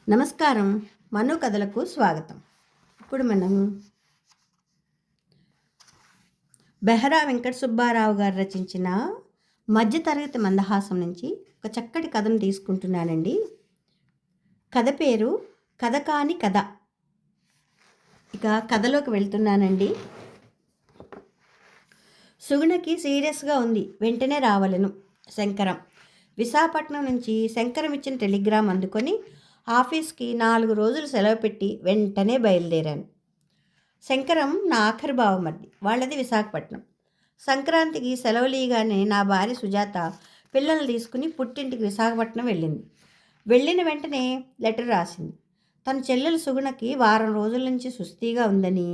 నమస్కారం. మను కథలకు స్వాగతం. ఇప్పుడు మనం బెహరా వెంకట సుబ్బారావు గారు రచించిన మధ్యతరగతి మందహాసం నుంచి ఒక చక్కటి కథను తీసుకుంటున్నానండి. కథ పేరు కథ కాని కథ. ఇక కథలోకి వెళ్తున్నానండి. సుగుణకి సీరియస్గా ఉంది, వెంటనే రావలను. శంకరం. విశాఖపట్నం నుంచి శంకరం ఇచ్చిన టెలిగ్రామ్ అందుకొని ఆఫీస్కి 4 రోజులు సెలవు పెట్టి వెంటనే బయలుదేరాను. శంకరం నా ఆఖరి బావమరిది. వాళ్ళది విశాఖపట్నం. సంక్రాంతికి సెలవులీగానే నా భార్య సుజాత పిల్లల్ని తీసుకుని పుట్టింటికి విశాఖపట్నం వెళ్ళింది. వెళ్ళిన వెంటనే లెటర్ రాసింది. తన చెల్లెలు సుగుణకి వారం రోజుల నుంచి సుస్థిగా ఉందని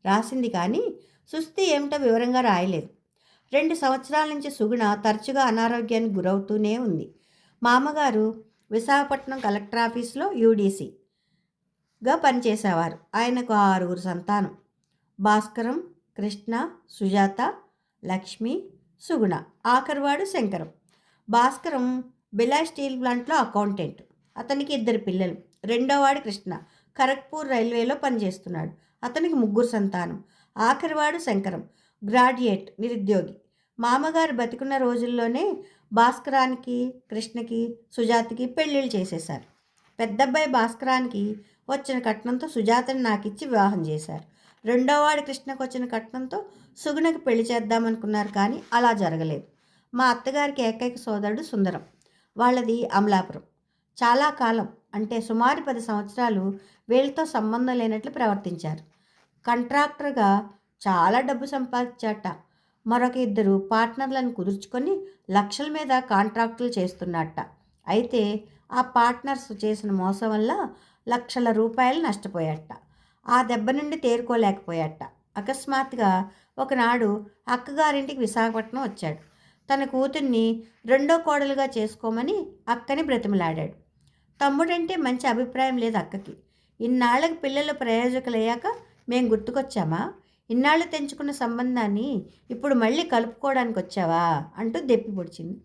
రాసింది, కానీ సుస్థి ఏమిటో వివరంగా రాయలేదు. 2 సంవత్సరాల నుంచి సుగుణ తరచుగా అనారోగ్యానికి గురవుతూనే ఉంది. మామగారు విశాఖపట్నం కలెక్టర్ ఆఫీస్లో యూడీసీగా పనిచేసేవారు. ఆయనకు 6 సంతానం. భాస్కరం, కృష్ణ, సుజాత, లక్ష్మి, సుగుణ. ఆఖరివాడు శంకరం. భాస్కరం బిలాయ్ స్టీల్ ప్లాంట్లో అకౌంటెంట్. అతనికి 2 పిల్లలు. రెండోవాడు కృష్ణ ఖరగ్పూర్ రైల్వేలో పనిచేస్తున్నాడు. అతనికి 3 సంతానం. ఆఖరివాడు శంకరం, గ్రాడ్యుయేట్, నిరుద్యోగి. మామగారు బతికున్న రోజుల్లోనే భాస్కరానికి, కృష్ణకి, సుజాతకి పెళ్ళిళ్ళు చేసేశారు. పెద్దబ్బాయి భాస్కరానికి వచ్చిన కట్నంతో సుజాతని నాకిచ్చి వివాహం చేశారు. రెండోవాడి కృష్ణకు వచ్చిన కట్నంతో సుగుణకి పెళ్లి చేద్దామనుకున్నారు, కానీ అలా జరగలేదు. మా అత్తగారికి ఏకైక సోదరుడు సుందరం. వాళ్ళది అమలాపురం. చాలా కాలం, అంటే సుమారు 10 సంవత్సరాలు వీళ్ళతో సంబంధం లేనట్లు ప్రవర్తించారు. కాంట్రాక్టర్గా చాలా డబ్బు సంపాదించాట. మరొక 2 పార్ట్నర్లను కుదుర్చుకొని లక్షల మీద కాంట్రాక్టులు చేస్తున్నట్ట. అయితే ఆ పార్ట్నర్స్ చేసిన మోసం వల్ల లక్షల రూపాయలు నష్టపోయాట. ఆ దెబ్బ నుండి తేరుకోలేకపోయాట. అకస్మాత్తుగా ఒకనాడు అక్కగారింటికి విశాఖపట్నం వచ్చాడు. తన కూతుర్ని 2వ కోడలుగా చేసుకోమని అక్కని బ్రతిమలాడాడు. తమ్ముడంటే మంచి అభిప్రాయం లేదు అక్కకి. ఇన్నాళ్ళకి పిల్లలు ప్రయోజకులయ్యాక మేం గుర్తుకొచ్చామా? ఇన్నాళ్ళు తెంచుకున్న సంబంధాన్ని ఇప్పుడు మళ్ళీ కలుపుకోవడానికి వచ్చావా అంటూ దెప్పి పొడిచింది.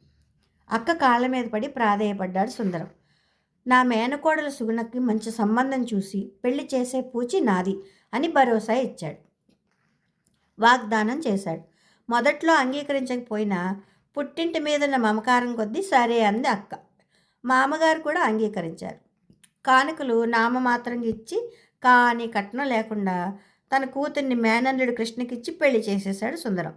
అక్క కాళ్ళ మీద పడి ప్రాధేయపడ్డాడు సుందరం. నా మేనకోడల సుగుణకి మంచి సంబంధం చూసి పెళ్లి చేసే పూచి నాది అని భరోసా ఇచ్చాడు. వాగ్దానం చేశాడు. మొదట్లో అంగీకరించకపోయినా పుట్టింటి మీదున్న మమకారం కొద్దీ సరే అంది అక్క. మామగారు కూడా అంగీకరించారు. కానుకలు నామమాత్రంగా ఇచ్చి, కానీ కట్నం లేకుండా తన కూతుర్ని మేనల్లుడు కృష్ణకిచ్చి పెళ్లి చేసేశాడు సుందరం.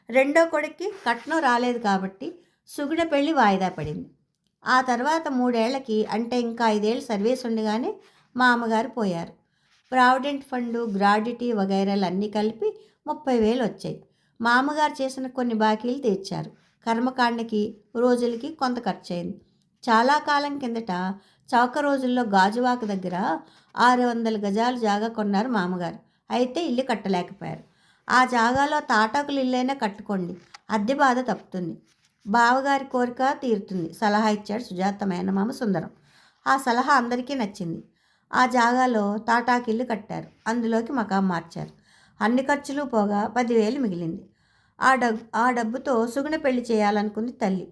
రెండో కొడుక్కి కట్నం రాలేదు కాబట్టి సుగుణ పెళ్లి వాయిదా పడింది. ఆ తర్వాత 3 ఏళ్లకి, అంటే ఇంకా 5 ఏళ్ళు సర్వీస్ ఉండగానే మా అమ్మగారు పోయారు. ప్రావిడెంట్ ఫండు, గ్రాడ్యుటీ వగైరాలు అన్నీ కలిపి 30,000 వచ్చాయి. మా అమ్మగారు చేసిన కొన్ని బాకీలు తీర్చారు. కర్మకాండకి, రోజులకి కొంత ఖర్చయింది. చాలా కాలం కిందట చౌక రోజుల్లో గాజువాక దగ్గర 600 గజాలు జాగా కొన్నారు మామగారు. అయితే ఇల్లు కట్టలేకపోయారు. ఆ జాగాలో తాటాకులు ఇల్లైనా కట్టుకోండి, అద్దె బాధ తప్పుతుంది, బావగారి కోరిక తీరుతుంది సలహా ఇచ్చాడు సుజాత మేనమామ సుందరం. ఆ సలహా అందరికీ నచ్చింది. ఆ జాగాలో తాటాకు ఇల్లు కట్టారు. అందులోకి మకాం మార్చారు. అన్ని ఖర్చులు పోగా 10,000 మిగిలింది. ఆ డబ్బుతో సుగుణ పెళ్లి చేయాలనుకుంది తల్లి.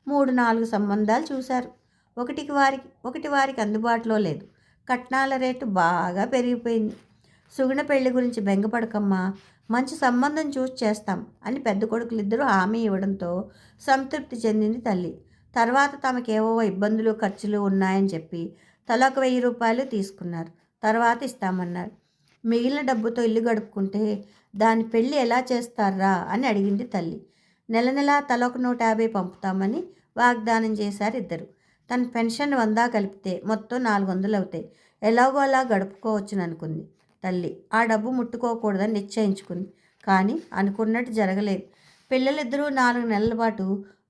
3-4 సంబంధాలు చూశారు. ఒకటి వారికి అందుబాటులో లేదు. కట్నాల రేటు బాగా పెరిగిపోయింది. సుగుణ పెళ్లి గురించి బెంగపడకమ్మా, మంచి సంబంధం చూసి చేస్తాం అని పెద్ద కొడుకులిద్దరూ హామీ ఇవ్వడంతో సంతృప్తి చెందింది తల్లి. తర్వాత తమకేవో ఇబ్బందులు, ఖర్చులు ఉన్నాయని చెప్పి తలా 1,000 రూపాయలు తీసుకున్నారు. తర్వాత ఇస్తామన్నారు. మిగిలిన డబ్బుతో ఇల్లు గడుపుకుంటే దాని పెళ్ళి ఎలా చేస్తారా అని అడిగింది తల్లి. నెల నెలా తలొక 150 పంపుతామని వాగ్దానం చేశారు ఇద్దరు. తన పెన్షన్ 100 కలిపితే మొత్తం 400 అవుతాయి. ఎలాగో అలా గడుపుకోవచ్చుని అనుకుంది తల్లి. ఆ డబ్బు ముట్టుకోకూడదని నిశ్చయించుకుంది. కానీ అనుకున్నట్టు జరగలేదు. పిల్లలిద్దరూ 4 నెలల పాటు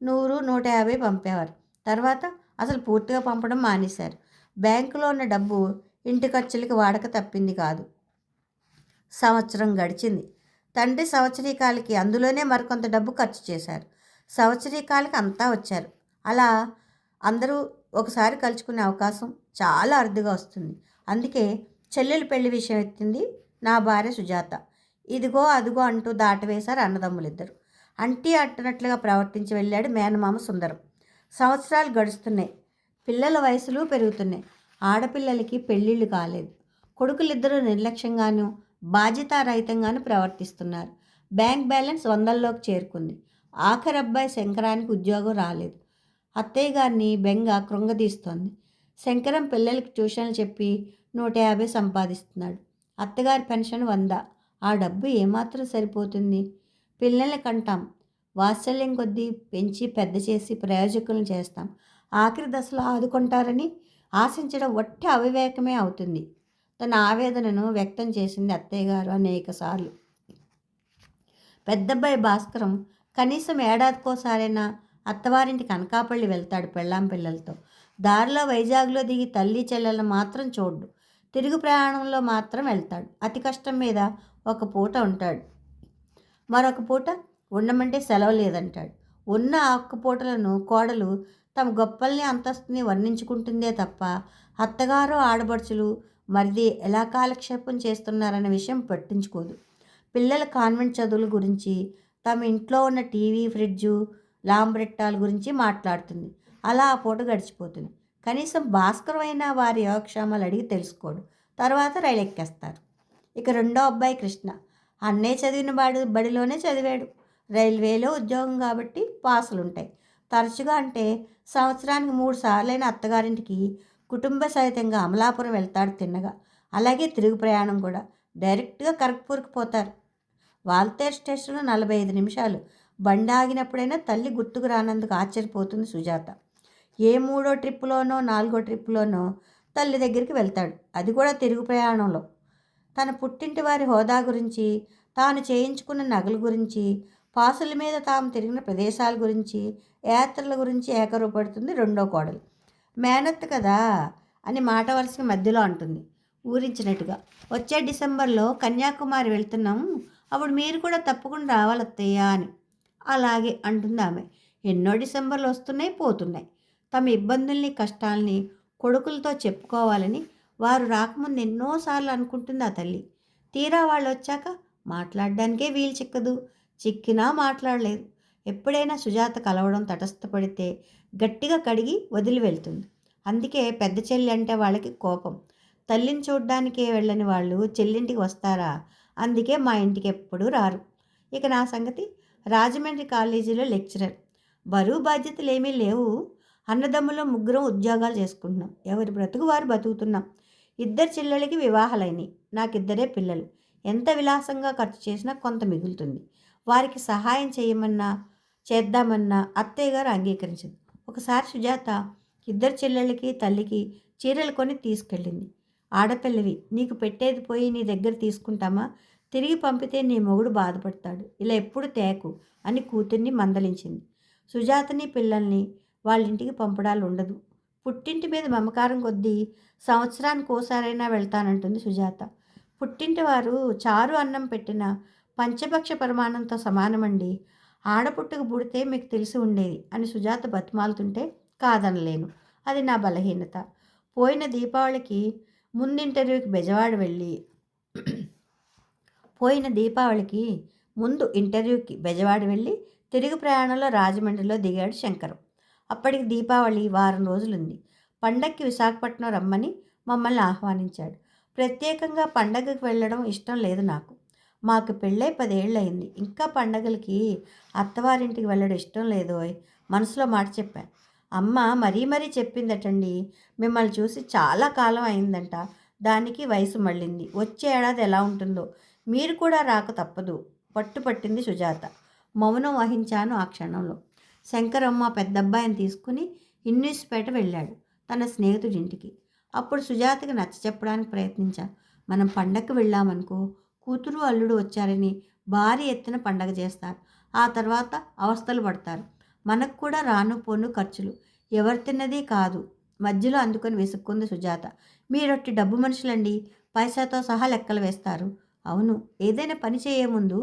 100-150 పంపేవారు. తర్వాత అసలు పూర్తిగా పంపడం మానేశారు. బ్యాంకులో ఉన్న డబ్బు ఇంటి ఖర్చులకి వాడక తప్పింది కాదు. సంవత్సరం గడిచింది. తండ్రి సంవత్సరీకాలకి అందులోనే మరికొంత డబ్బు ఖర్చు చేశారు. సంవత్సరీకాలకి అంతా వచ్చారు. అలా అందరూ ఒకసారి కలుసుకునే అవకాశం చాలా అరుదుగా వస్తుంది. అందుకే చెల్లెలు పెళ్లి విషయం ఎత్తింది నా భార్య సుజాత. ఇదిగో అదిగో అంటూ దాటవేశారు అన్నదమ్ములిద్దరు. అంటీ అట్టనట్లుగా ప్రవర్తించి వెళ్ళాడు మేనమామ సుందరం. సంవత్సరాలు గడుస్తున్నాయి. పిల్లల వయసులు పెరుగుతున్నాయి. ఆడపిల్లలకి పెళ్ళిళ్ళు కాలేదు. కొడుకులిద్దరూ నిర్లక్ష్యంగానూ బాధ్యతారహితంగానూ ప్రవర్తిస్తున్నారు. బ్యాంక్ బ్యాలెన్స్ వందల్లోకి చేరుకుంది. ఆఖరి అబ్బాయి శంకరానికి ఉద్యోగం రాలేదు. అత్తయ్య గారిని బెంగ కృంగదీస్తోంది. శంకరం పిల్లలకి ట్యూషన్లు చెప్పి 150 సంపాదిస్తున్నాడు. అత్తగారి పెన్షన్ 100. ఆ డబ్బు ఏమాత్రం సరిపోతుంది? పిల్లల్ని కంటాం, వాత్సల్యం కొద్దీ పెంచి పెద్ద చేసి ప్రయోజకులను చేస్తాం. ఆఖరి దశలో ఆదుకుంటారని ఆశించడం వట్టి అవివేకమే అవుతుంది. తన ఆవేదనను వ్యక్తం చేసింది అత్తయ్య గారు అనేకసార్లు. పెద్దబ్బాయి భాస్కరం కనీసం ఏడాదికోసారైనా అత్తవారింటికి అనకాపల్లి వెళ్తాడు పెళ్ళాం పిల్లలతో. దారిలో వైజాగ్లో దిగి తల్లి చెల్లెలను మాత్రం చూడ్డు. తిరుగు ప్రయాణంలో మాత్రం వెళ్తాడు. అతి కష్టం మీద ఒక పూట ఉంటాడు, మరొక పూట ఉండమంటే సెలవు లేదంటాడు. ఉన్న ఒక్క పూటలను కోడలు తమ గొప్పల్ని అంతస్తుని వర్ణించుకుంటుందే తప్ప అత్తగారు ఆడబడుచులు మరిది ఎలా కాలక్షేపం చేస్తున్నారనే విషయం పట్టించుకోదు. పిల్లల కాన్వెంట్ చదువుల గురించి, తమ ఇంట్లో ఉన్న టీవీ, ఫ్రిడ్జు, లాంబ్రెట్టాల గురించి మాట్లాడుతుంది. అలా ఆ పూట గడిచిపోతుంది. కనీసం భాస్కరమైన వారి యోగక్షేమాలు అడిగి తెలుసుకోడు. తర్వాత రైలు ఎక్కేస్తారు. ఇక రెండో అబ్బాయి కృష్ణ. అన్నయ్య చదివిన బడిలోనే చదివాడు. రైల్వేలో ఉద్యోగం కాబట్టి పాసులుంటాయి. తరచుగా అంటే సంవత్సరానికి 3 సార్లైన అత్తగారింటికి కుటుంబ సహితంగా అమలాపురం వెళ్తాడు తిన్నగా. అలాగే తిరుగు ప్రయాణం కూడా. డైరెక్ట్గా కరక్పూర్కి పోతారు. వాల్తేరు స్టేషన్లో 45 నిమిషాలు. బండి ఆగినప్పుడైనా తల్లి గుర్తుకు రానందుకు ఆశ్చర్యపోతుంది సుజాత. ఏ 3వ ట్రిప్పులోనో 4వ ట్రిప్పులోనో తల్లి దగ్గరికి వెళ్తాడు. అది కూడా తిరుగు ప్రయాణంలో. తన పుట్టింటి వారి హోదా గురించి, తాను చేయించుకున్న నగల గురించి, పాసుల మీద తాము తిరిగిన ప్రదేశాల గురించి, యాత్రల గురించి ఏకరూపడుతుంది రెండో కోడలు. మేనత్త కదా అని మాట వరుసగా మధ్యలో అంటుంది ఊరించినట్టుగా. వచ్చే డిసెంబర్లో కన్యాకుమారి వెళ్తున్నాం, అప్పుడు మీరు కూడా తప్పకుండా రావాలత్తయ్య అని. అలాగే అంటుంది ఆమె. ఎన్నో డిసెంబర్లు వస్తున్నాయి పోతున్నాయి. తమ ఇబ్బందుల్ని కష్టాల్ని కొడుకులతో చెప్పుకోవాలని వారు రాకముందు ఎన్నోసార్లు అనుకుంటుంది ఆ తల్లి. తీరా వాళ్ళు వచ్చాక మాట్లాడడానికే వీలు చిక్కదు. చిక్కినా మాట్లాడలేదు. ఎప్పుడైనా సుజాత కలవడం తటస్థపడితే గట్టిగా కడిగి వదిలి వెళ్తుంది. అందుకే పెద్ద చెల్లి అంటే వాళ్ళకి కోపం. తల్లిని చూడ్డానికే వెళ్ళని వాళ్ళు చెల్లింటికి వస్తారా? అందుకే మా ఇంటికి ఎప్పుడూ రారు. ఇక నా సంగతి, రాజమండ్రి కాలేజీలో లెక్చరర్. బరువు బాధ్యతలు ఏమీ లేవు. అన్నదమ్ములో 3 ఉద్యోగాలు చేసుకుంటున్నాం. ఎవరి బ్రతుకు వారు బతుకుతున్నాం. 2 చెల్లెలకి వివాహాలైనవి. నాకిద్దరే పిల్లలు. ఎంత విలాసంగా ఖర్చు చేసినా కొంత మిగులుతుంది. వారికి సహాయం చేద్దామన్నా అత్తయ్య గారు అంగీకరించింది. ఒకసారి సుజాత 2 చెల్లెళ్ళకి తల్లికి చీరలు కొని తీసుకెళ్ళింది. ఆడపిల్లవి, నీకు పెట్టేది పోయి నీ దగ్గర తీసుకుంటామా? తిరిగి పంపితే నీ మొగుడు బాధపడతాడు. ఇలా ఎప్పుడు తేకు అని కూతుర్ని మందలించింది. సుజాతని పిల్లల్ని వాళ్ళింటికి పంపడాలు ఉండదు. పుట్టింటి మీద మమకారం కొద్దీ సంవత్సరానికి ఓసారైనా వెళ్తానంటుంది సుజాత. పుట్టింటి వారు చారు అన్నం పెట్టిన పంచపక్ష పరిమాణంతో సమానమండి. ఆడపుట్టుకు పుడితే మీకు తెలిసి ఉండేది అని సుజాత బతిమాలుతుంటే కాదనలేను. అది నా బలహీనత. పోయిన దీపావళికి ముందు ఇంటర్వ్యూకి బెజవాడ వెళ్ళి తిరుగు ప్రయాణంలో రాజమండ్రిలో దిగాడు శంకరం. అప్పటికి దీపావళి వారం రోజులుంది. పండక్కి విశాఖపట్నం రమ్మని మమ్మల్ని ఆహ్వానించాడు. ప్రత్యేకంగా పండగకి వెళ్ళడం ఇష్టం లేదు నాకు. మాకు పెళ్ళై 10 ఏళ్ళు అయింది. ఇంకా పండగలకి అత్తవారింటికి వెళ్ళడం ఇష్టం లేదోయ్. మనసులో మాట చెప్పాను. అమ్మ మరీ చెప్పిందటండి. మిమ్మల్ని చూసి చాలా కాలం అయిందంట. దానికి వయసు మళ్ళింది. వచ్చే ఏడాది ఎలా ఉంటుందో. మీరు కూడా రాక తప్పదు పట్టుపట్టింది సుజాత. మౌనం వహించాను ఆ క్షణంలో. శంకరం మా పెద్దబ్బాయిని తీసుకుని ఇన్నిస్పేట వెళ్ళాడు తన స్నేహితుడింటికి. అప్పుడు సుజాతకి నచ్చ చెప్పడానికి ప్రయత్నించా. మనం పండగకి వెళ్ళామనుకో, కూతురు అల్లుడు వచ్చారని భారీ ఎత్తున పండగ చేస్తారు. ఆ తర్వాత అవస్థలు పడతారు. మనకు కూడా రాను పోను ఖర్చులు. ఎవరు తిన్నది కాదు. మధ్యలో అందుకొని విసుక్కుంది సుజాత. మీరొట్టి డబ్బు మనుషులండి, పైసాతో సహా లెక్కలు వేస్తారు. అవును, ఏదైనా పని చేయే ముందు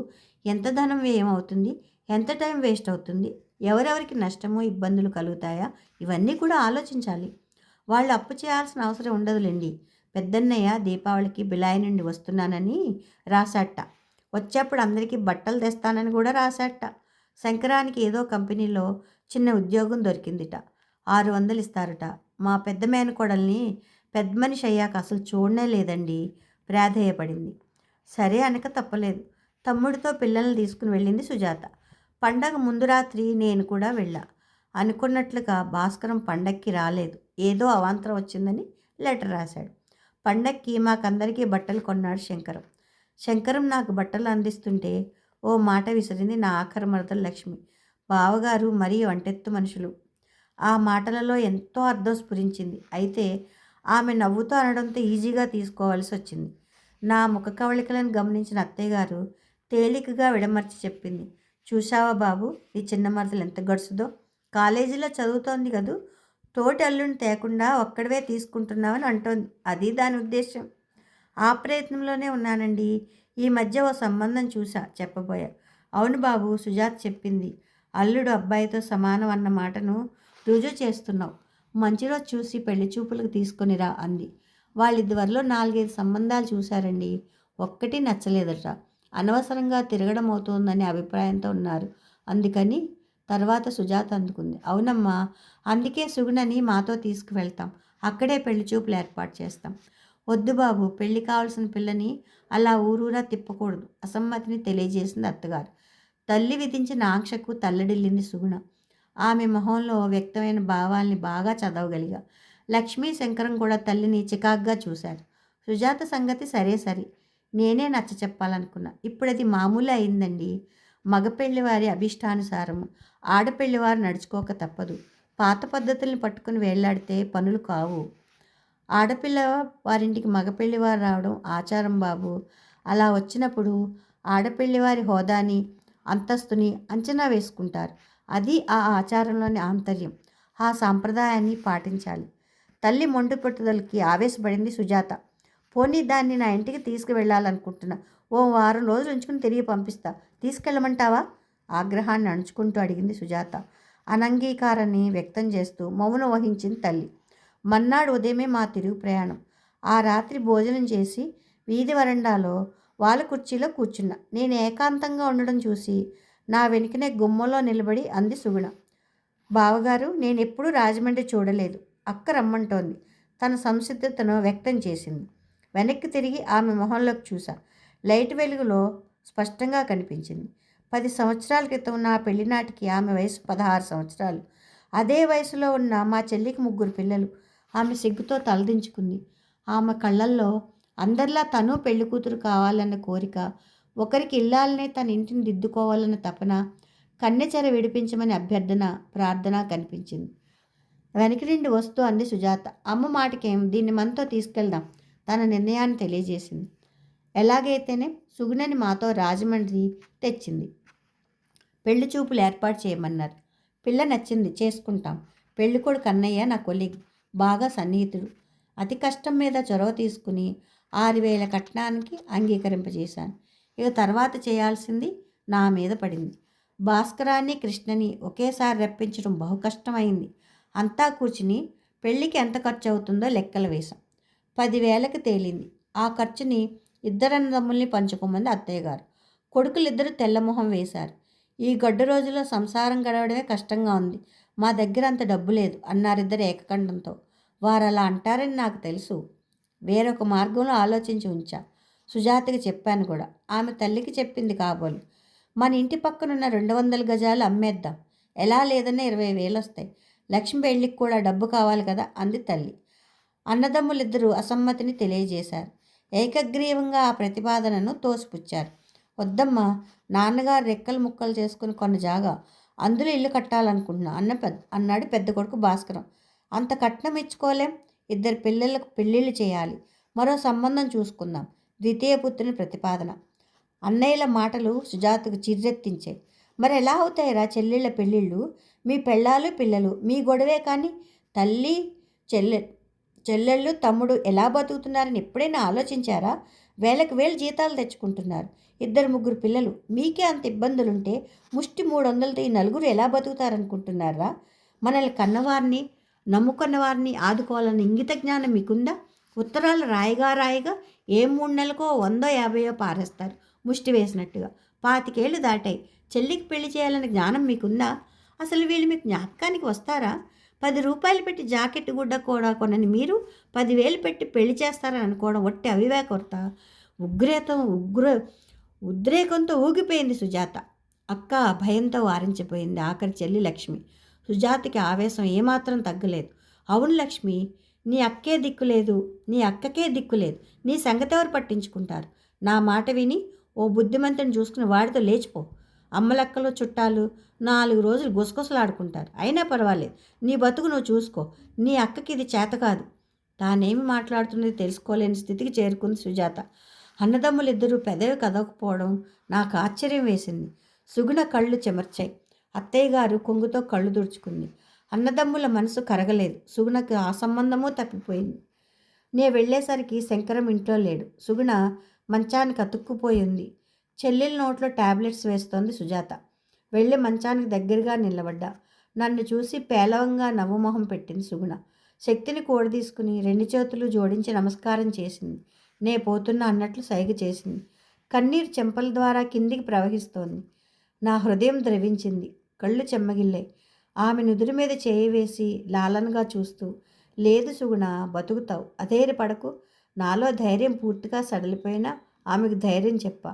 ఎంత ధనం వ్యయమవుతుంది, ఎంత టైం వేస్ట్ అవుతుంది, ఎవరెవరికి నష్టమో ఇబ్బందులు కలుగుతాయా, ఇవన్నీ కూడా ఆలోచించాలి. వాళ్ళు అప్పు చేయాల్సిన అవసరం ఉండదులేండి. పెద్దన్నయ్య దీపావళికి బిలాయి నుండి వస్తున్నానని రాశాట. వచ్చేప్పుడు అందరికీ బట్టలు తెస్తానని కూడా రాశాట. శంకరానికి ఏదో కంపెనీలో చిన్న ఉద్యోగం దొరికిందిట. 600 ఇస్తారట. మా పెద్ద మేనకోడల్ని పెద్ద మనిషి అయ్యాక అసలు చూడనే లేదండి ప్రాధేయపడింది. సరే అనక తప్పలేదు. తమ్ముడితో పిల్లల్ని తీసుకుని వెళ్ళింది సుజాత. పండగ ముందు రాత్రి నేను కూడా వెళ్ళా. అనుకున్నట్లుగా భాస్కరం పండక్కి రాలేదు. ఏదో అవాంతరం వచ్చిందని లెటర్ రాశాడు. పండక్కి మాకందరికీ బట్టలు కొన్నాడు శంకరం. శంకరం నాకు బట్టలు అందిస్తుంటే ఓ మాట విసిరింది నా ఆఖరి మరదలు లక్ష్మి. బావగారు మరీ వంటెత్తు మనుషులు. ఆ మాటలలో ఎంతో అర్థం స్ఫురించింది. అయితే ఆమె నవ్వుతూ అనడంతో ఈజీగా తీసుకోవాల్సి వచ్చింది. నా ముఖ కవళికలను గమనించిన అత్తయ్య గారు తేలికగా విడమర్చి చెప్పింది. చూశావా బాబు, నీ చిన్న మరదలు ఎంత గడుసుదో. కాలేజీలో చదువుతోంది కదూ, తోటి అల్లుని తేకుండా ఒక్కడవే తీసుకుంటున్నావని అంటోంది. అది దాని ఉద్దేశం. ఆ ప్రయత్నంలోనే ఉన్నానండి. ఈ మధ్య ఓ సంబంధం చూసా చెప్పబోయా. అవును బాబు, సుజాత చెప్పింది. అల్లుడు అబ్బాయితో సమానం అన్న మాటను రుజువు చేస్తున్నావు. మంచి రోజు చూసి పెళ్లి చూపులకు తీసుకొనిరా అంది. వాళ్ళిద్దరిలో 4-5 సంబంధాలు చూశారండి. ఒక్కటి నచ్చలేదట. అనవసరంగా తిరగడం అవుతోందనే అభిప్రాయంతో ఉన్నారు. అందుకని తర్వాత సుజాత అందుకుంది. అవునమ్మా, అందుకే సుగుణని మాతో తీసుకువెళ్తాం. అక్కడే పెళ్లి చూపులు ఏర్పాటు చేస్తాం. వద్దు బాబు, పెళ్లి కావాల్సిన పిల్లని అలా ఊరూరా తిప్పకూడదు. అసమ్మతిని తెలియజేసింది అత్తగారు. తల్లి విధించిన ఆంక్షకు తల్లడిల్లింది సుగుణ. ఆమె మొహంలో వ్యక్తమైన భావాల్ని బాగా చదవగలిగా. లక్ష్మీ శంకరం కూడా తల్లిని చికాగ్గా చూశారు. సుజాత సంగతి సరే సరే, నేనే నచ్చ చెప్పాలనుకున్నా. ఇప్పుడు అది మామూలు అయిందండి. మగపెళ్లివారి అభిష్టానుసారం ఆడపెళ్లివారు నడుచుకోక తప్పదు. పాత పద్ధతుల్ని పట్టుకుని వేళ్లాడితే పనులు కావు. ఆడపిల్ల వారింటికి మగపెళ్లివారు రావడం ఆచారం బాబు. అలా వచ్చినప్పుడు ఆడపెళ్లివారి హోదాని అంతస్తుని అంచనా వేసుకుంటారు. అది ఆ ఆచారంలోని ఆంతర్యం. ఆ సాంప్రదాయాన్ని పాటించాలి. తల్లి మొండి పట్టుదలకి ఆవేశపడింది సుజాత. పోనీ దాన్ని నా ఇంటికి తీసుకువెళ్ళాలనుకుంటున్నా. ఓ వారం రోజులు ఉంచుకుని తిరిగి పంపిస్తా. తీసుకెళ్ళమంటావా? ఆగ్రహాన్ని అణుచుకుంటూ అడిగింది సుజాత. అనంగీకారాన్ని వ్యక్తం చేస్తూ మౌనం వహించింది తల్లి. మన్నాడు ఉదయమే మా తిరుగు ప్రయాణం. ఆ రాత్రి భోజనం చేసి వీధి వరండాలో వాళ్ళ కుర్చీలో కూర్చున్నా. నేను ఏకాంతంగా ఉండడం చూసి నా వెనుకనే గుమ్మలో నిలబడి అంది సుగుణ. బావగారు, నేనెప్పుడూ రాజమండ్రి చూడలేదు. అక్క రమ్మంటోంది. తన సంసిద్ధతను వ్యక్తం చేసింది. వెనక్కి తిరిగి ఆమె మొహంలోకి చూసా. లైట్ వెలుగులో స్పష్టంగా కనిపించింది. 10 సంవత్సరాల క్రితం నా పెళ్లినాటికి ఆమె వయసు 16 సంవత్సరాలు. అదే వయసులో ఉన్న మా చెల్లికి 3 పిల్లలు. ఆమె సిగ్గుతో తలదించుకుంది. ఆమె కళ్ళల్లో అందరిలా తను పెళ్లి కూతురు కావాలన్న కోరిక, ఒకరికి ఇల్లాలనే తన ఇంటిని దిద్దుకోవాలన్న తపన, కన్నెచెర విడిపించమని అభ్యర్థన, ప్రార్థన కనిపించింది. వెనక నుండి వస్తూ అంది సుజాత. అమ్మ మాటకేం, దీన్ని మనతో తీసుకెళ్దాం. తన నిర్ణయాన్ని తెలియజేసింది. ఎలాగైతేనే సుగుణని మాతో రాజమండ్రి తెచ్చింది. పెళ్లి చూపులు ఏర్పాటు చేయమన్నారు. పిల్ల నచ్చింది, చేసుకుంటాం. పెళ్ళికొడుకు అన్నయ్య నా కొలీగ్, బాగా సన్నిహితుడు. అతి కష్టం మీద చొరవ తీసుకుని 6,000 కట్నానికి అంగీకరింపజేశాను. ఇక తర్వాత చేయాల్సింది నా మీద పడింది. భాస్కరాన్ని కృష్ణని ఒకేసారి రప్పించడం బహు కష్టమైంది. అంతా కూర్చుని పెళ్ళికి ఎంత ఖర్చు అవుతుందో లెక్కలు వేశాం. 10,000కి తేలింది. ఆ ఖర్చుని ఇద్దరన్నదమ్ముల్ని పంచుకోమంది అత్తయ్య గారు. కొడుకులిద్దరూ తెల్లమొహం వేశారు. ఈ గడ్డు రోజుల్లో సంసారం గడవడమే కష్టంగా ఉంది. మా దగ్గర అంత డబ్బు లేదు అన్నారిద్దరు ఏకకంఠంతో. వారు అలా అంటారని నాకు తెలుసు. వేరొక మార్గంలో ఆలోచించి ఉంచా. సుజాతకి చెప్పాను కూడా. ఆమె తల్లికి చెప్పింది కాబోలు. మన ఇంటి పక్కనున్న 200 గజాలు అమ్మేద్దాం. ఎలా లేదన్నా 20,000 వస్తాయి. లక్ష్మి పెళ్ళికి కూడా డబ్బు కావాలి కదా అంది తల్లి. అన్నదమ్ములిద్దరూ అసమ్మతిని తెలియజేశారు. ఏకగ్రీవంగా ఆ ప్రతిపాదనను తోసిపుచ్చారు. వద్దమ్మా, నాన్నగారు రెక్కలు ముక్కలు చేసుకుని కొన్న జాగా, అందులో ఇల్లు కట్టాలనుకుంటున్నా అన్నాడు పెద్ద కొడుకు భాస్కరం. అంత కట్నం ఇచ్చుకోలేం. 2 పిల్లలకు పెళ్ళిళ్ళు చేయాలి. మరో సంబంధం చూసుకుందాం. ద్వితీయ పుత్రుని ప్రతిపాదన. అన్నయ్యల మాటలు సుజాతకు చిర్రెత్తించాయి. మరి ఎలా అవుతాయిరా చెల్లెళ్ళ పెళ్ళిళ్ళు? మీ పెళ్ళాలు పిల్లలు మీ గొడవే కానీ తల్లి చెల్లెళ్ళు తమ్ముడు ఎలా బతుకుతున్నారని ఎప్పుడైనా ఆలోచించారా? వేలకు వేలు జీతాలు తెచ్చుకుంటున్నారు. 2-3 పిల్లలు. మీకే అంత ఇబ్బందులుంటే ముష్టి 300తో ఈ నలుగురు ఎలా బతుకుతారనుకుంటున్నారా? మనల్ని కన్నవారిని నమ్ముకున్న వారిని ఆదుకోవాలన్న ఇంగిత జ్ఞానం మీకుందా? ఉత్తరాలు రాయిగా ఏ 3 నెలలకో 100-50 పారేస్తారు ముష్టి వేసినట్టుగా. 25 ఏళ్ళు దాటాయి. చెల్లికి పెళ్లి చేయాలనే జ్ఞానం మీకుందా? అసలు వీళ్ళు మీకు జ్ఞాపకానికి వస్తారా? 10 రూపాయలు పెట్టి జాకెట్ గుడ్డ కూడా కొనని మీరు 10,000 పెట్టి పెళ్లి చేస్తారని అనుకోవడం ఒట్టి అవివేకవర్త. ఉద్రేకంతో ఊగిపోయింది సుజాత. అక్క భయంతో వారించిపోయింది ఆఖరి చెల్లి లక్ష్మి. సుజాతకి ఆవేశం ఏమాత్రం తగ్గలేదు. అవును లక్ష్మి, నీ అక్కే దిక్కులేదు, నీ అక్కకే దిక్కులేదు, నీ సంగతెవరు పట్టించుకుంటారు? నా మాట విని ఓ బుద్ధిమంతుని చూసుకుని వాడితో లేచిపో. అమ్మలక్కలు చుట్టాలు 4 రోజులు గుసగుసలాడుకుంటారు. అయినా పర్వాలేదు, నీ బతుకు నువ్వు చూసుకో. నీ అక్కకి ఇది చేత కాదు. తానేమి మాట్లాడుతున్నది తెలుసుకోలేని స్థితికి చేరుకుంది సుజాత. అన్నదమ్ములిద్దరూ పెదవి కదవకపోవడం నాకు ఆశ్చర్యం వేసింది. సుగుణ కళ్ళు చెమర్చాయి. అత్తయ్య గారు కొంగుతో కళ్ళు తుడుచుకుంది. అన్నదమ్ముల మనసు కరగలేదు. సుగుణకు ఆ సంబంధమూ తప్పిపోయింది. నే వెళ్ళేసరికి శంకరం ఇంట్లో లేడు. సుగుణ మంచానికి అతుక్కుపోయి ఉంది. చెల్లెల నోట్లో టాబ్లెట్స్ వేస్తోంది సుజాత. వెళ్ళి మంచానికి దగ్గరగా నిలబడ్డా. నన్ను చూసి పేలవంగా నవ్వుమొహం పెట్టింది సుగుణ. శక్తిని కూడదీసుకుని 2 చేతులు జోడించి నమస్కారం చేసింది. నే పోతున్నా అన్నట్లు సైగ చేసింది. కన్నీరు చెంపల ద్వారా కిందికి ప్రవహిస్తోంది. నా హృదయం ద్రవించింది. కళ్ళు చెమ్మగిల్లాయి. ఆమె నుదురు మీద చేయి వేసి లాలనగా చూస్తూ, లేదు సుగుణ, బతుకుతావు, అధైర్యపడకు. నాలో ధైర్యం పూర్తిగా సడలిపోయినా ఆమెకు ధైర్యం చెప్పా.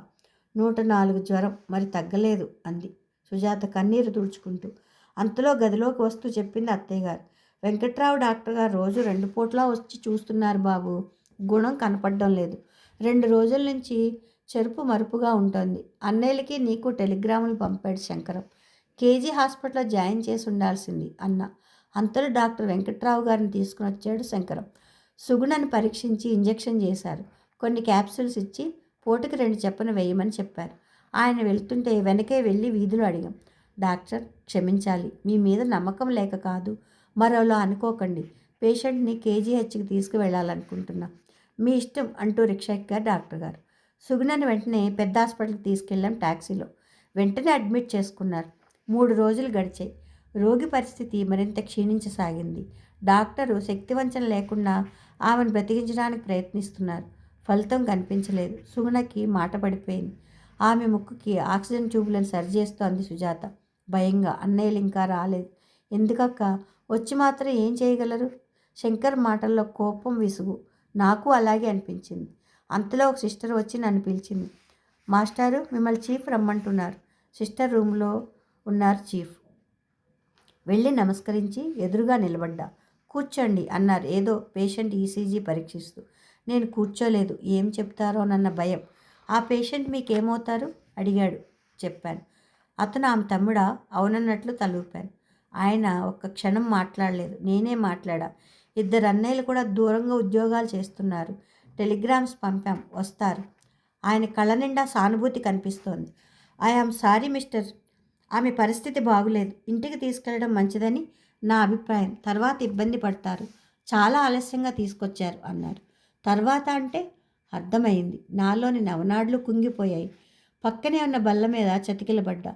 104 జ్వరం, మరి తగ్గలేదు అంది సుజాత కన్నీరు తుడుచుకుంటూ. అంతలో గదిలోకి వస్తూ చెప్పింది అత్తయ్య గారు. వెంకట్రావు డాక్టర్ గారు రోజు 2 పూట్లా వచ్చి చూస్తున్నారు బాబు. గుణం కనపడడం లేదు. 2 రోజుల నుంచి చెరుపు మరుపుగా ఉంటుంది. అన్నయ్యలకి నీకు టెలిగ్రాములు పంపాడు శంకరం. కేజీ హాస్పిటల్లో జాయిన్ చేసి ఉండాల్సింది అన్న. అంతలో డాక్టర్ వెంకట్రావు గారిని తీసుకుని వచ్చాడు శంకరం. సుగుణని పరీక్షించి ఇంజెక్షన్ చేశారు. కొన్ని క్యాప్సూల్స్ ఇచ్చి పూటకి 2 చొప్పున వేయమని చెప్పారు. ఆయన వెళ్తుంటే వెనకే వెళ్ళి వీధులు అడిగాం. డాక్టర్ క్షమించాలి, మీ మీద నమ్మకం లేక కాదు, మరోలా అనుకోకండి. పేషెంట్ని కేజీహెచ్కి తీసుకువెళ్ళాలనుకుంటున్నా. మీ ఇష్టం అంటూ రిక్షా ఎక్కారు డాక్టర్ గారు. సుగుణని వెంటనే పెద్ద హాస్పిటల్కి తీసుకెళ్ళాం టాక్సీలో. వెంటనే అడ్మిట్ చేసుకున్నారు. 3 రోజులు గడిచాయి. రోగి పరిస్థితి మరింత క్షీణించసాగింది. డాక్టరు శక్తివంచన లేకుండా ఆమెను బ్రతికించడానికి ప్రయత్నిస్తున్నారు. ఫలితం కనిపించలేదు. సుగుణకి మాట పడిపోయింది. ఆమె ముక్కుకి ఆక్సిజన్ ట్యూబులను సరిచేస్తూ అంది సుజాత భయంగా. అన్నయ్యలు ఇంకా రాలేదు. ఎందుకక్క? వచ్చి మాత్రం ఏం చేయగలరు? శంకర్ మాటల్లో కోపం, విసుగు. నాకు అలాగే అనిపించింది. అంతలో ఒక సిస్టర్ వచ్చి నన్ను పిలిచింది. మాస్టారు, మిమ్మల్ని చీఫ్ రమ్మంటున్నారు. సిస్టర్ రూమ్లో ఉన్నారు చీఫ్. వెళ్ళి నమస్కరించి ఎదురుగా నిలబడ్డా. కూర్చోండి అన్నారు ఏదో పేషెంట్ ఈసీజీ పరీక్షిస్తూ. నేను కూర్చోలేదు. ఏం చెప్తారోనన్న భయం. ఆ పేషెంట్ మీకేమవుతారు అడిగాడు. చెప్పాను. అతను ఆమె తమ్ముడా? అవునన్నట్లు తలూపాను. ఆయన ఒక్క క్షణం మాట్లాడలేదు. నేనే మాట్లాడా. 2 అన్నయ్యలు కూడా దూరంగా ఉద్యోగాలు చేస్తున్నారు. టెలిగ్రామ్స్ పంపాం, వస్తారు. ఆయన కళ్ళ నిండా సానుభూతి కనిపిస్తోంది. ఐఆమ్ సారీ మిస్టర్, ఆమె పరిస్థితి బాగులేదు. ఇంటికి తీసుకెళ్లడం మంచిదని నా అభిప్రాయం. తర్వాత ఇబ్బంది పడతారు. చాలా ఆలస్యంగా తీసుకొచ్చారు అన్నారు. తర్వాత అంటే? అర్థమైంది. నాలోని నవనాడులు కుంగిపోయాయి. పక్కనే ఉన్న బల్ల మీద చతికిలబడ్డా.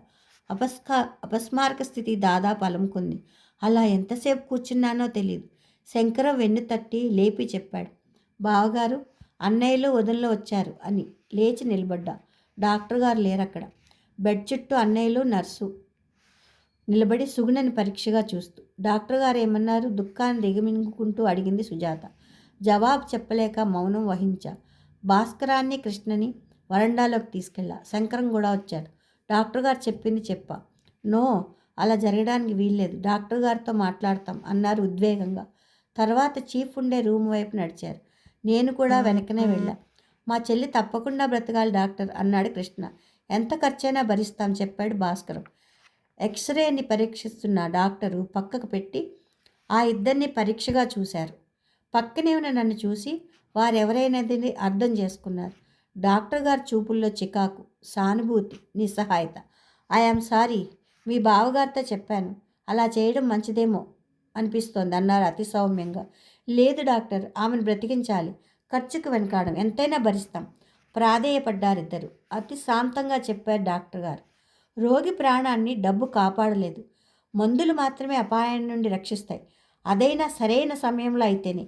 అపస్మారక స్థితి దాదాపు అలుముకుంది. అలా ఎంతసేపు కూర్చున్నానో తెలియదు. శంకరం వెన్ను తట్టి లేపి చెప్పాడు. బావగారు, అన్నయ్యలు వదినలో వచ్చారు అని. లేచి నిలబడ్డా. డాక్టర్ గారు లేరక్కడ. బెడ్ చుట్టూ అన్నయ్యలు, నర్సు నిలబడి సుగుణని పరీక్షగా చూస్తూ. డాక్టర్ గారు ఏమన్నారు? దుఃఖాన్ని దిగమింగుకుంటూ అడిగింది సుజాత. జవాబు చెప్పలేక మౌనం వహించా. భాస్కరాన్ని, కృష్ణని వరండాలోకి తీసుకెళ్ళా. శంకరం కూడా వచ్చాడు. డాక్టర్ గారు చెప్పింది చెప్పా. నో, అలా జరగడానికి వీల్లేదు. డాక్టర్ గారితో మాట్లాడతాం అన్నారు ఉద్వేగంగా. తర్వాత చీఫ్ ఉండే రూమ్ వైపు నడిచారు. నేను కూడా వెనకనే వెళ్ళా. మా చెల్లి తప్పకుండా బ్రతకాలి డాక్టర్ అన్నాడు కృష్ణ. ఎంత ఖర్చైనా భరిస్తాం చెప్పాడు భాస్కరం. ఎక్స్రేని పరీక్షిస్తున్న డాక్టరు పక్కకు పెట్టి ఆ ఇద్దరిని పరీక్షగా చూశారు. పక్కనే ఉన్న నన్ను చూసి వారెవరైనది అర్థం చేసుకున్నారు. డాక్టర్ గారి చూపుల్లో చికాకు, సానుభూతి, నిస్సహాయత. ఐఆమ్ సారీ, మీ బావగారితో చెప్పాను. అలా చేయడం మంచిదేమో అనిపిస్తోంది అన్నారు అతి సౌమ్యంగా. లేదు డాక్టర్, ఆమెను బ్రతికించాలి. ఖర్చుకు వెనకాడం, ఎంతైనా భరిస్తాం. ప్రాధేయపడ్డారిద్దరు. అతి శాంతంగా చెప్పారు డాక్టర్ గారు. రోగి ప్రాణాన్ని డబ్బు కాపాడలేదు. మందులు మాత్రమే అపాయం నుండి రక్షిస్తాయి. అదైనా సరైన సమయంలో అయితేనే.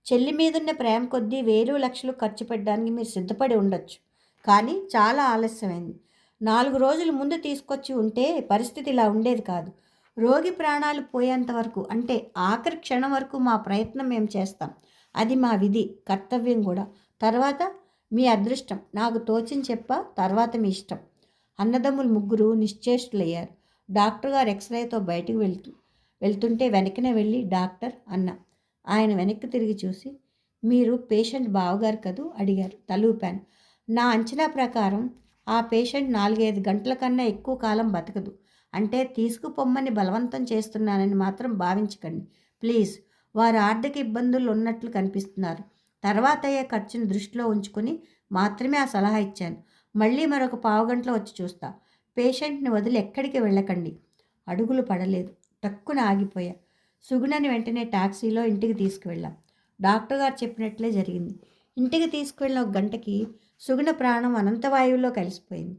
చెల్లి మీదున్న ప్రేమ కొద్దీ 1,000 లక్షలు ఖర్చు పెట్టడానికి మీరు సిద్ధపడి ఉండొచ్చు. కానీ చాలా ఆలస్యమైంది. 4 రోజుల ముందు తీసుకొచ్చి ఉంటే పరిస్థితి ఇలా ఉండేది కాదు. రోగి ప్రాణాలు పోయేంత వరకు, అంటే ఆఖరి క్షణం వరకు మా ప్రయత్నం మేము చేస్తాం. అది మా విధి, కర్తవ్యం కూడా. తర్వాత మీ అదృష్టం. నాకు తోచింది చెప్పా, తర్వాత మీ ఇష్టం. అన్నదమ్ములు ముగ్గురు నిశ్చేష్టులయ్యారు. డాక్టర్ గారు ఎక్స్రేతో బయటకు వెళ్తుంటే వెనకనే వెళ్ళి డాక్టర్ అన్న. ఆయన వెనక్కి తిరిగి చూసి, మీరు పేషెంట్ బావగారు కదూ అడిగారు. తలూపాను. నా అంచనా ప్రకారం ఆ పేషెంట్ 4-5 గంటల కన్నా ఎక్కువ కాలం బతకదు. అంటే తీసుకుపొమ్మని బలవంతం చేస్తున్నానని మాత్రం భావించకండి ప్లీజ్. వారు ఆర్థిక ఇబ్బందులు ఉన్నట్లు కనిపిస్తున్నారు. తర్వాత అయ్యే ఖర్చును దృష్టిలో ఉంచుకొని మాత్రమే ఆ సలహా ఇచ్చాను. మళ్ళీ మరొక పావుగంటలో వచ్చి చూస్తా. పేషెంట్ని వదిలి ఎక్కడికి వెళ్ళకండి. అడుగులు పడలేదు. టక్కున ఆగిపోయా. సుగుణని వెంటనే టాక్సీలో ఇంటికి తీసుకువెళ్ళాం. డాక్టర్ గారు చెప్పినట్లే జరిగింది. ఇంటికి తీసుకువెళ్ళిన 1 గంటకి సుగుణ ప్రాణం అనంతవాయువులో కలిసిపోయింది.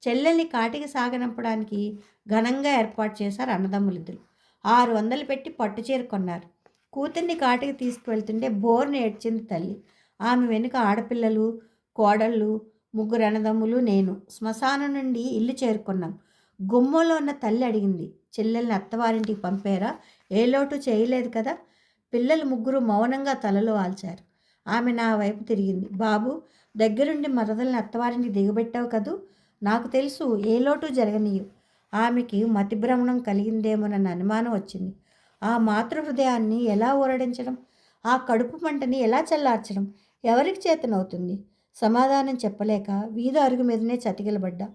చెల్లెల్ని కాటికి సాగనంపడానికి ఘనంగా ఏర్పాటు చేశారు అన్నదమ్ములిద్దరు. 600 పెట్టి పట్టుచీర కొన్నారు. కూతుర్ని కాటికి తీసుకువెళ్తుంటే బోర్ని ఏడ్చింది తల్లి. ఆమె వెనుక ఆడపిల్లలు, కోడళ్ళు, 3 అన్నదమ్ములు, నేను. శ్మశానం నుండి ఇల్లు చేరుకున్నాం. గుమ్మంలో ఉన్న తల్లి అడిగింది, చెల్లెల్ని అత్తవారింటికి పంపారా? ఏ లోటు చేయలేదు కదా? పిల్లలు 3 మౌనంగా తలలు వాల్చారు. ఆమె నా వైపు తిరిగింది. బాబు, దగ్గరుండి మరదల్ని అత్తవారింటికి దిగబెట్టావు కదూ? నాకు తెలుసు, ఏ లోటు జరగనీయు. ఆమెకి మతిభ్రమణం కలిగిందేమోనన్న అనుమానం వచ్చింది. ఆ మాతృహృదయాన్ని ఎలా ఊరడించడం? ఆ కడుపు మంటని ఎలా చల్లార్చడం ఎవరికి చేతనవుతుంది? సమాధానం చెప్పలేక వీధి అరుగు మీదనే చతికిలబడ్డా.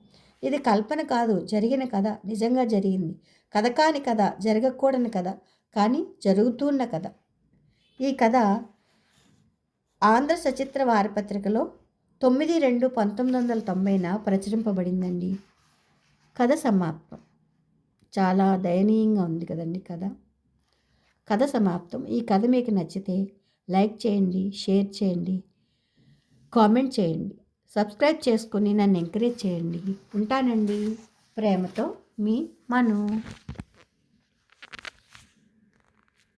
ఇది కల్పన కాదు, జరిగిన కథ. నిజంగా జరిగింది. కథ కాని కథ, జరగకూడని కథ, కానీ జరుగుతున్న కథ. ఈ కథ ఆంధ్ర సచిత్ర వారపత్రికలో 9/2/1990న ప్రచురింపబడిందండి. కథ సమాప్తం. చాలా దయనీయంగా ఉంది కదండి కథ సమాప్తం. ఈ కథ మీకు నచ్చితే లైక్ చేయండి, షేర్ చేయండి, కామెంట్ చేయండి, సబ్స్క్రైబ్ చేసుకొని నన్ను ఎంకరేజ్ చేయండి. ఉంటానండి. ప్రేమతో మీ మను.